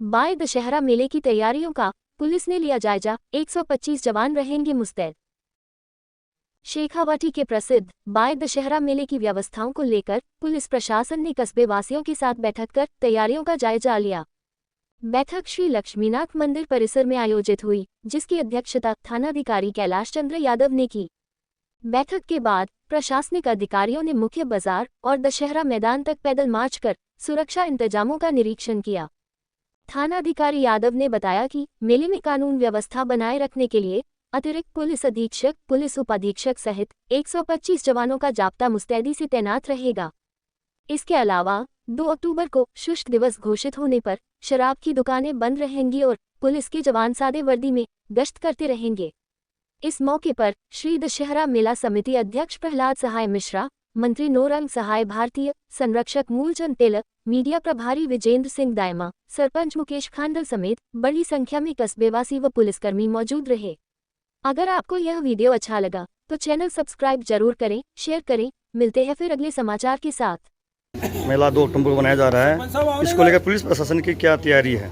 Bye Dussehra मेले की तैयारियों का पुलिस ने लिया जायजा, 125 जवान रहेंगे मुस्तैद। शेखावाटी के प्रसिद्ध बाय दशहरा मेले की व्यवस्थाओं को लेकर पुलिस प्रशासन ने कस्बे वासियों के साथ बैठक कर तैयारियों का जायजा लिया। बैठक श्री लक्ष्मीनाथ मंदिर परिसर में आयोजित हुई, जिसकी अध्यक्षता थानाधिकारी कैलाश चंद्र यादव ने की। बैठक के बाद प्रशासनिक अधिकारियों ने मुख्य बाजार और दशहरा मैदान तक पैदल मार्च कर सुरक्षा इंतजामों का निरीक्षण किया। थानाधिकारी यादव ने बताया कि मेले में कानून व्यवस्था बनाए रखने के लिए अतिरिक्त पुलिस अधीक्षक, पुलिस उपाधीक्षक सहित 125 जवानों का जाब्ता मुस्तैदी से तैनात रहेगा। इसके अलावा 2 अक्टूबर को शुष्क दिवस घोषित होने पर शराब की दुकानें बंद रहेंगी और पुलिस के जवान सादे वर्दी में गश्त करते रहेंगे। इस मौके पर श्री दशहरा मेला समिति अध्यक्ष प्रहलाद सहाय मिश्रा, मंत्री नौरंग सहाय भारतीय, संरक्षक मूलचंद तेलक, मीडिया प्रभारी विजेंद्र सिंह दायमा, सरपंच मुकेश खांडल समेत बड़ी संख्या में कस्बेवासी व पुलिसकर्मी मौजूद रहे। अगर आपको यह वीडियो अच्छा लगा तो चैनल सब्सक्राइब जरूर करें, शेयर करें। मिलते हैं फिर अगले समाचार के साथ। मेला 2 अक्टूबर को मनाया जा रहा है, इसको लेकर पुलिस प्रशासन की क्या तैयारी है?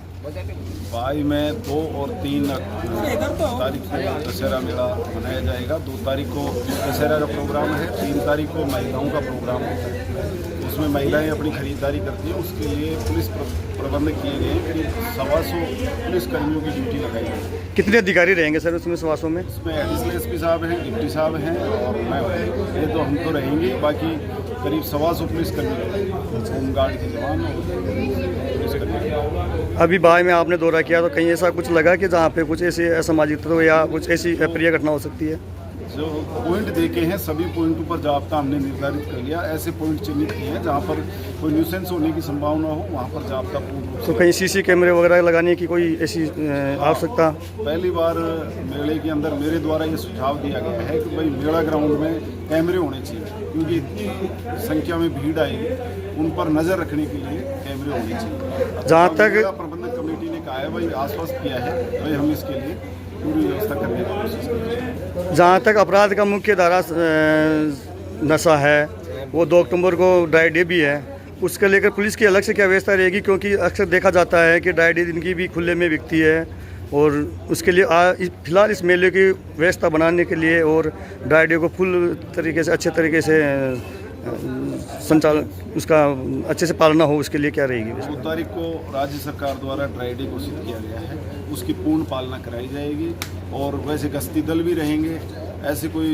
बाई में 2 और 3 तारीख को दशहरा मेला मनाया जाएगा। 2 तारीख को दशहरा का प्रोग्राम है, 3 तारीख को महिलाओं का प्रोग्राम होता है। उसमें महिलाएं अपनी खरीदारी करती हैं, उसके लिए पुलिस प्रबंध किए गए हैं कि 125 पुलिस कर्मियों की ड्यूटी लगाई गई। कितने अधिकारी रहेंगे सर उसमें 125 में? इसमें एडिशनल एसपी साहब हैं, डिप्टी साहब हैं और मैं, ये तो हम तो रहेंगे। बाकी करीब 125 पुलिस कर्मी, होमगार्ड के जवान और पुलिस कर्मी। अभी बाई में आपने दौरा किया तो कहीं ऐसा कुछ लगा कि जहाँ पे कुछ ऐसे असामाजिक तत्व या कुछ ऐसी अप्रिय घटना हो सकती है? जो पॉइंट देखे हैं सभी पॉइंटों पर जाब्ता हमने निर्धारित कर लिया। ऐसे पॉइंट चिन्हित किए हैं जहाँ पर कोई न्यूसेंस होने की संभावना हो, वहाँ पर जाब्ता पूर्ण रूप से। तो कहीं सीसी कैमरे वगैरह लगाने की कोई ऐसी आवश्यकता? पहली बार मेले के अंदर मेरे द्वारा ये सुझाव दिया गया है कि भाई मेला ग्राउंड में कैमरे होने चाहिए, क्योंकि इतनी संख्या में भीड़ आएगी, उन पर नज़र रखने के लिए कैमरे होने चाहिए। जहाँ तक प्रबंधक कमेटी ने कहा है, भाई आश्वस्त किया है, भाई हम इसके लिए पूरी व्यवस्था करने की कोशिश करेंगे। जहाँ तक अपराध का मुख्य धारा नशा है, वो 2 अक्टूबर को ड्राई डे भी है, उसके लेकर पुलिस की अलग से क्या व्यवस्था रहेगी? क्योंकि अक्सर देखा जाता है कि ड्राई डे दिन की भी खुले में बिकती है और उसके लिए फिलहाल इस मेले की व्यवस्था बनाने के लिए और ड्राई डे को फुल तरीके से, अच्छे तरीके से संचालन, उसका अच्छे से पालना हो, उसके लिए क्या रहेगी? 2 तारीख को राज्य सरकार द्वारा ड्राई डे घोषित किया गया है, उसकी पूर्ण पालना कराई जाएगी। और वैसे गश्ती दल भी रहेंगे, ऐसे कोई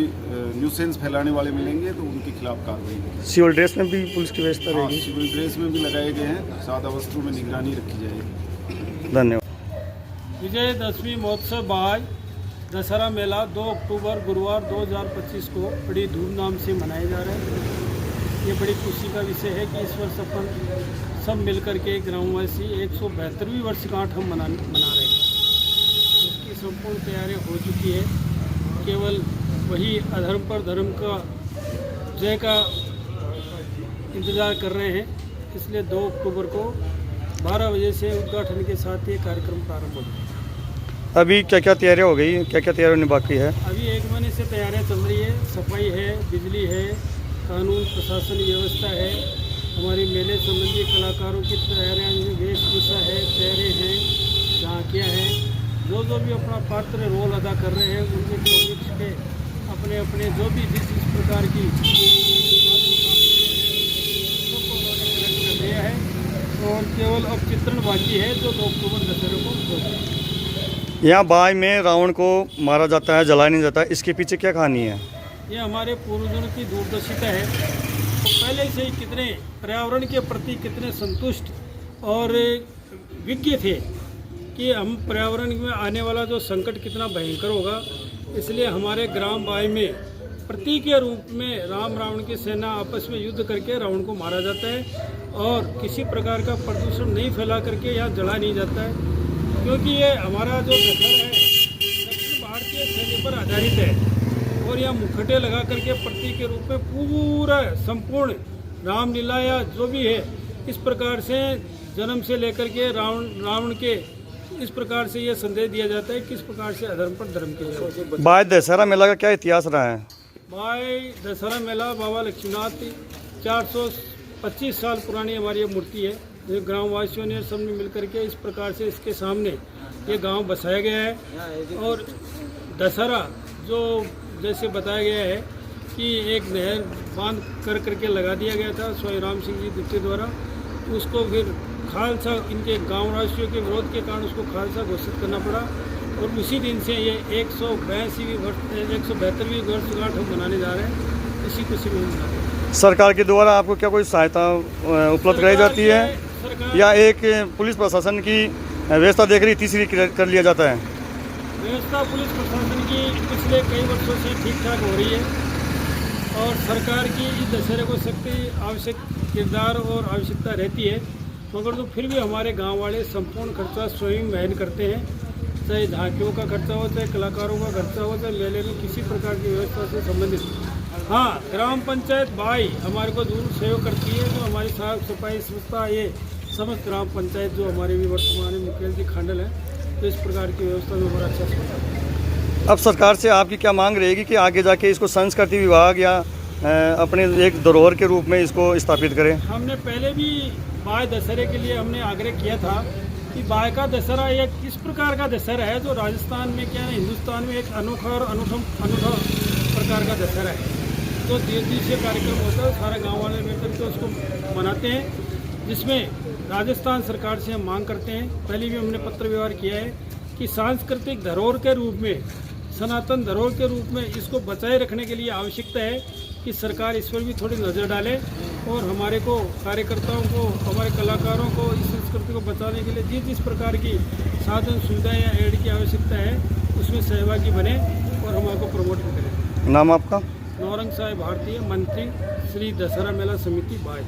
न्यूसेंस फैलाने वाले मिलेंगे तो उनके खिलाफ कार्रवाई होगी। सिविल ड्रेस में भी पुलिस की व्यवस्था रहेगी? सिविल ड्रेस में भी लगाए गए हैं, सादा वस्त्रों में निगरानी रखी जाएगी। धन्यवाद। विजयदशमी महोत्सव बाय दशहरा मेला 2 अक्टूबर गुरुवार 2025 को बड़ी धूमधाम से मनाया जा रहा है। ये बड़ी खुशी का विषय है कि इस वर्ष अपन सब मिलकर के ग्रामवासी 172वीं वर्षगांठ हम मना रहे हैं। उसकी संपूर्ण तैयारी हो चुकी है, केवल वही अधर्म पर धर्म का जय का इंतज़ार कर रहे हैं। इसलिए 2 अक्टूबर को 12 बजे से उद्घाटन के साथ ये कार्यक्रम प्रारंभ होगा। अभी क्या क्या तैयारियाँ हो गई, क्या क्या तैयारी होने बाकी है? अभी 1 महीने से तैयारियां चल रही है। सफाई है, बिजली है, कानून प्रशासन व्यवस्था है, हमारी मेले संबंधी कलाकारों की तैयारियां, वेशभूषा है, पैरे हैं, झांकियाँ हैं, जो भी अपना पात्र रोल अदा कर रहे हैं उनके कॉमिक्स के अपने अपने जो भी जिस प्रकार की सबको उन्होंने सेलेक्ट कर दिया है और केवल अब चित्रण बाकी है जो 2 अक्टूबर दशहरे को होगा। यहाँ बाई में रावण को मारा जाता है, जलाया नहीं जाता, इसके पीछे क्या कहानी है? ये हमारे पूर्वजों की दूरदर्शिता है। तो पहले से ही कितने पर्यावरण के प्रति कितने संतुष्ट और विज्ञ थे कि हम पर्यावरण में आने वाला जो संकट कितना भयंकर होगा, इसलिए हमारे ग्राम बाई में प्रतीक के रूप में राम रावण की सेना आपस में युद्ध करके रावण को मारा जाता है और किसी प्रकार का प्रदूषण नहीं फैला करके यहाँ जला नहीं जाता है, क्योंकि ये हमारा जो दशहरा है दक्षिण भारतीय शैली पर आधारित है और यहाँ मुखटे लगा करके प्रतीक के रूप में पूरा संपूर्ण रामलीला या जो भी है इस प्रकार से जन्म से लेकर के रावण के इस प्रकार से ये संदेश दिया जाता है किस प्रकार से अधर्म पर धर्म के। बाय दशहरा मेला का क्या इतिहास रहा है? बाय दशहरा मेला बाबा लक्ष्मीनाथ 425 साल पुरानी हमारी ये मूर्ति है। ये ग्रामवासियों ने सबने मिलकर के इस प्रकार से इसके सामने ये गांव बसाया गया है। और दशहरा जो जैसे बताया गया है कि एक नहर बांध करके लगा दिया गया था स्वामी राम सिंह जी द्वितीय द्वारा, उसको फिर खालसा इनके गाँववासियों के विरोध के कारण उसको खालसा घोषित करना पड़ा। और उसी दिन से ये 172वीं वर्षगांठ हम मनाने जा रहे हैं, इसी खुशी में हम मना रहे हैं। सरकार के द्वारा आपको क्या कोई सहायता उपलब्ध कराई जाती है या एक पुलिस प्रशासन की व्यवस्था देख रही तीसरी कर लिया जाता है? व्यवस्था पुलिस प्रशासन की पिछले कई वर्षों से ठीक ठाक हो रही है और सरकार की इस दशहरे को सख्त आवश्यक किरदार और आवश्यकता रहती है, मगर तो फिर भी हमारे गांव वाले संपूर्ण खर्चा स्वयं वहन करते हैं, चाहे झांकियों का खर्चा हो, चाहे कलाकारों का खर्चा हो, चाहे मेले में किसी प्रकार की व्यवस्था से संबंधित। हाँ, ग्राम पंचायत बाई हमारे को दूर सहयोग करती है, जो हमारी साफ सफाई संस्था ये समस्त ग्राम पंचायत जो हमारे भी वर्तमान में मुकेश जी खांडल है, तो इस प्रकार की व्यवस्था में बड़ा अच्छा सहयोग। अब सरकार से आपकी क्या मांग रहेगी कि आगे जाके इसको संस्कृति विभाग या अपने एक धरोहर के रूप में इसको स्थापित करें? हमने पहले भी बाय दशहरे के लिए हमने आग्रह किया था कि बाय का दशहरा एक इस प्रकार का दशहरा है जो राजस्थान में क्या है, हिंदुस्तान में एक अनोखा और अनूठा प्रकार का दशहरा है। तो दिवसीय कार्यक्रम होता है, सारे गाँव वाले मिलकर के उसको मनाते हैं, जिसमें राजस्थान सरकार से हम मांग करते हैं, पहले भी हमने पत्र व्यवहार किया है कि सांस्कृतिक धरोहर के रूप में, सनातन धरोहर के रूप में इसको बचाए रखने के लिए आवश्यकता है कि सरकार इस पर भी थोड़ी नज़र डाले और हमारे को कार्यकर्ताओं को, हमारे कलाकारों को इस संस्कृति को बचाने के लिए जिस प्रकार की साधन सुविधा या एड की आवश्यकता है उसमें सहभागी बने और हमारे को प्रमोट भी करें। नाम आपका? नौरंग साहब भारतीय मंत्री श्री दशहरा मेला समिति बाय।